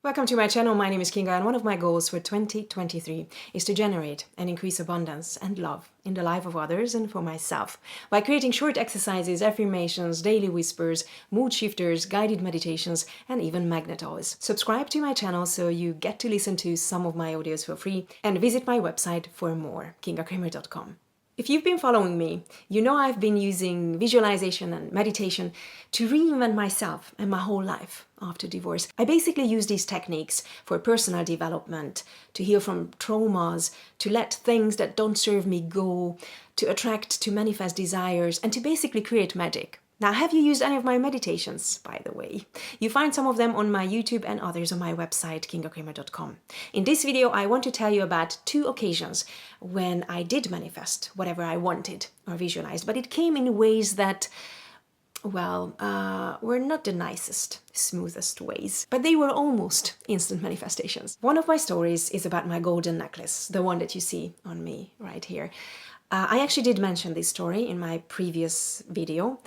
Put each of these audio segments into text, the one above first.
Welcome to my channel. My name is Kinga, and one of my goals for 2023 is to generate and increase abundance and love in the life of others and for myself by creating short exercises, affirmations, daily whispers, mood shifters, guided meditations, and even magnet oils. Subscribe to my channel so you get to listen to some of my audios for free, and visit my website for more, kingakramer.com. If you've been following me, you know I've been using visualization and meditation to reinvent myself and my whole life after divorce. I basically use these techniques for personal development, to heal from traumas, to let things that don't serve me go, to attract, to manifest desires, and to basically create magic. Now, have you used any of my meditations, by the way? You find some of them on my YouTube and others on my website, kingakramer.com. In this video, I want to tell you about 2 occasions when I did manifest whatever I wanted or visualized, but it came in ways that, well, were not the nicest, smoothest ways, but they were almost instant manifestations. One of my stories is about my golden necklace, the one that you see on me right here. I actually did mention this story in my previous video,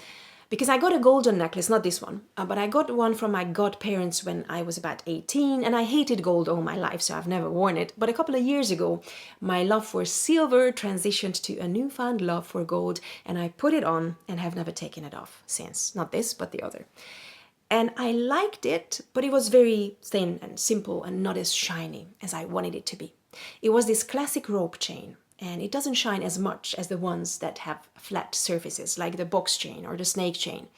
because I got a golden necklace, not this one, but I got one from my godparents when I was about 18, and I hated gold all my life, so I've never worn it. But a couple of years ago, my love for silver transitioned to a newfound love for gold, and I put it on and have never taken it off since. Not this, but the other. And I liked it, but it was very thin and simple and not as shiny as I wanted it to be. It was this classic rope chain, and it doesn't shine as much as the ones that have flat surfaces, like the box chain or the snake chain.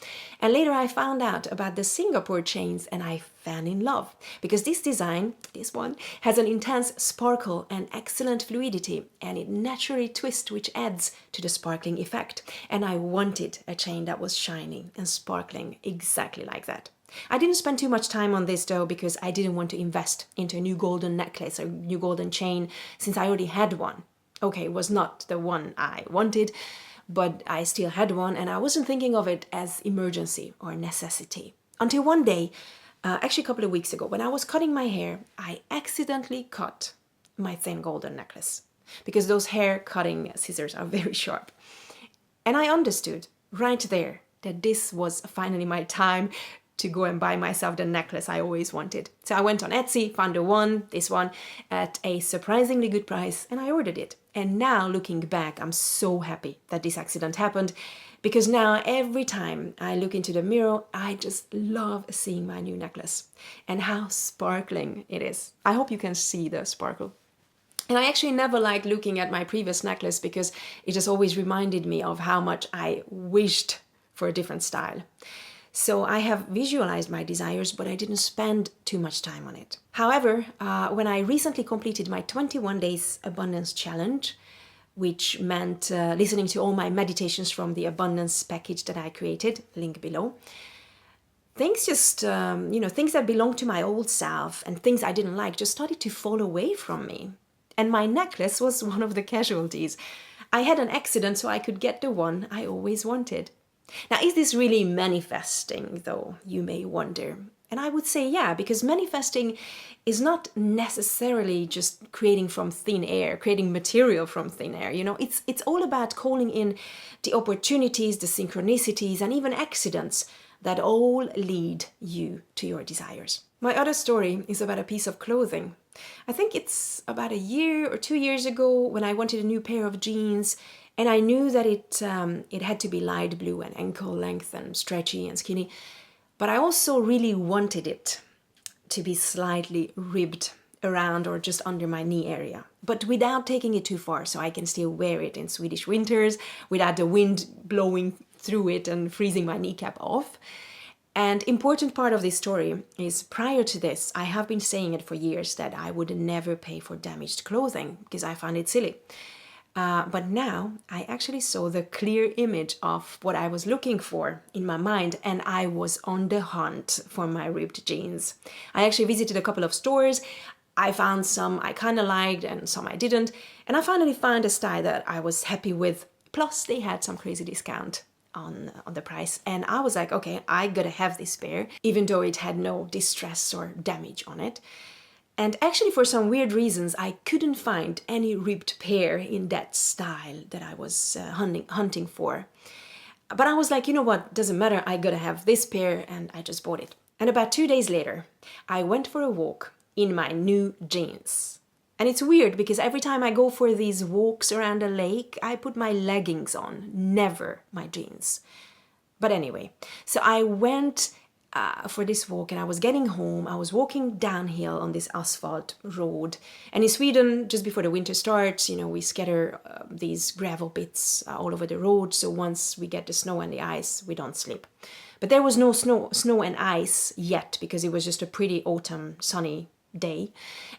And later I found out about the Singapore chains, and I fell in love, because this design, this one, has an intense sparkle and excellent fluidity, and it naturally twists, which adds to the sparkling effect. And I wanted a chain that was shiny and sparkling exactly like that. I didn't spend too much time on this though, because I didn't want to invest into a new golden necklace or new golden chain, since I already had one. Okay, it was not the one I wanted, but I still had one, and I wasn't thinking of it as emergency or necessity. Until one day, actually a couple of weeks ago, when I was cutting my hair, I accidentally cut my thin golden necklace, because those hair cutting scissors are very sharp. And I understood right there that this was finally my time to go and buy myself the necklace I always wanted. So I went on Etsy, found this one, at a surprisingly good price, and I ordered it. And now, looking back, I'm so happy that this accident happened, because now every time I look into the mirror, I just love seeing my new necklace and how sparkling it is. I hope you can see the sparkle. And I actually never liked looking at my previous necklace, because it just always reminded me of how much I wished for a different style. So I have visualized my desires, but I didn't spend too much time on it. However, when I recently completed my 21 days abundance challenge, which meant listening to all my meditations from the abundance package that I created, link below, things just, things that belonged to my old self and things I didn't like just started to fall away from me. And my necklace was one of the casualties. I had an accident so I could get the one I always wanted. Now, is this really manifesting, though, you may wonder? And I would say yeah, because manifesting is not necessarily just creating from thin air, creating material from thin air. It's all about calling in the opportunities, the synchronicities, and even accidents that all lead you to your desires. My other story is about a piece of clothing. I think it's about a year or 2 years ago when I wanted a new pair of jeans, and I knew that it had to be light blue and ankle length and stretchy and skinny, but I also really wanted it to be slightly ribbed around or just under my knee area, but without taking it too far, so I can still wear it in Swedish winters without the wind blowing through it and freezing my kneecap off. And important part of this story is, prior to this, I have been saying it for years that I would never pay for damaged clothing because I found it silly. But now I actually saw the clear image of what I was looking for in my mind, and I was on the hunt for my ripped jeans. I actually visited a couple of stores. I found some I kind of liked and some I didn't, and I finally found a style that I was happy with. Plus they had some crazy discount on the price, and I was like, okay, I gotta have this pair, even though it had no distress or damage on it. And actually, for some weird reasons, I couldn't find any ripped pair in that style that I was hunting for. But I was like, you know what, doesn't matter, I gotta have this pair, and I just bought it. And about 2 days later, I went for a walk in my new jeans. And it's weird because every time I go for these walks around a lake, I put my leggings on, never my jeans. But anyway, so I went for this walk and I was getting home. I was walking downhill on this asphalt road. And in Sweden, just before the winter starts, we scatter these gravel bits all over the road. So once we get the snow and the ice, we don't slip. But there was no snow and ice yet because it was just a pretty autumn sunny day.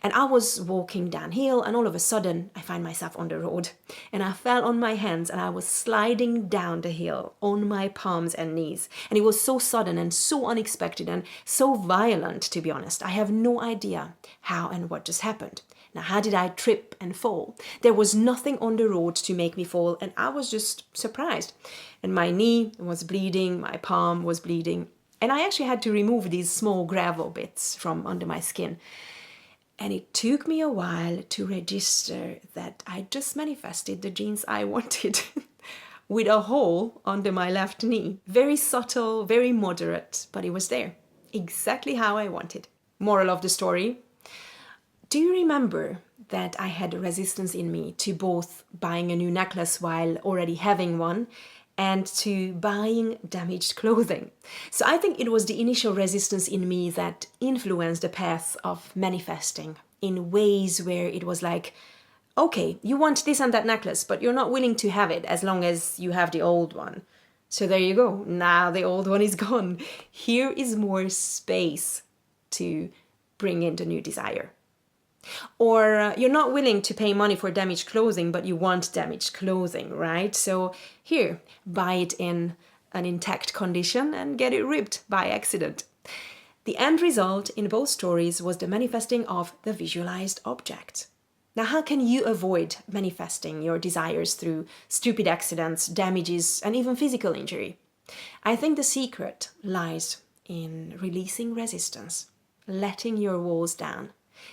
And I was walking downhill and all of a sudden I find myself on the road and I fell on my hands and I was sliding down the hill on my palms and knees. And it was so sudden and so unexpected and so violent, to be honest. I have no idea how and what just happened. Now, how did I trip and fall? There was nothing on the road to make me fall and I was just surprised. And my knee was bleeding, my palm was bleeding. And I actually had to remove these small gravel bits from under my skin. And it took me a while to register that I just manifested the jeans I wanted with a hole under my left knee. Very subtle, very moderate, but it was there. Exactly how I wanted. Moral of the story. Do you remember that I had resistance in me to both buying a new necklace while already having one and to buying damaged clothing? So I think it was the initial resistance in me that influenced the path of manifesting in ways where it was like, okay, you want this and that necklace, but you're not willing to have it as long as you have the old one. So there you go. Now the old one is gone. Here is more space to bring in the new desire. Or you're not willing to pay money for damaged clothing, but you want damaged clothing, right? So here, buy it in an intact condition and get it ripped by accident. The end result in both stories was the manifesting of the visualized object. Now, how can you avoid manifesting your desires through stupid accidents, damages, and even physical injury? I think the secret lies in releasing resistance, letting your walls down,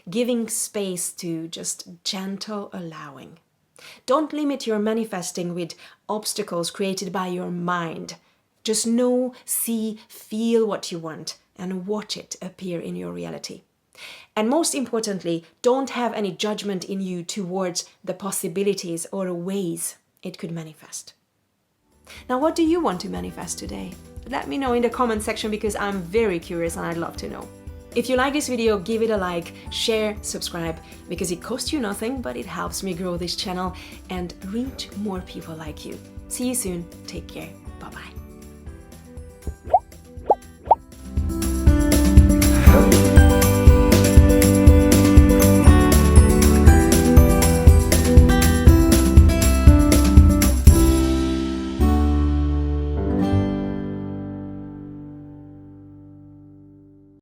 giving space to just gentle allowing. Don't limit your manifesting with obstacles created by your mind. Just know, see, feel what you want and watch it appear in your reality. And most importantly, don't have any judgment in you towards the possibilities or ways it could manifest. Now, what do you want to manifest today? Let me know in the comment section because I'm very curious and I'd love to know. If you like this video, give it a like, share, subscribe, because it costs you nothing, but it helps me grow this channel and reach more people like you. See you soon. Take care.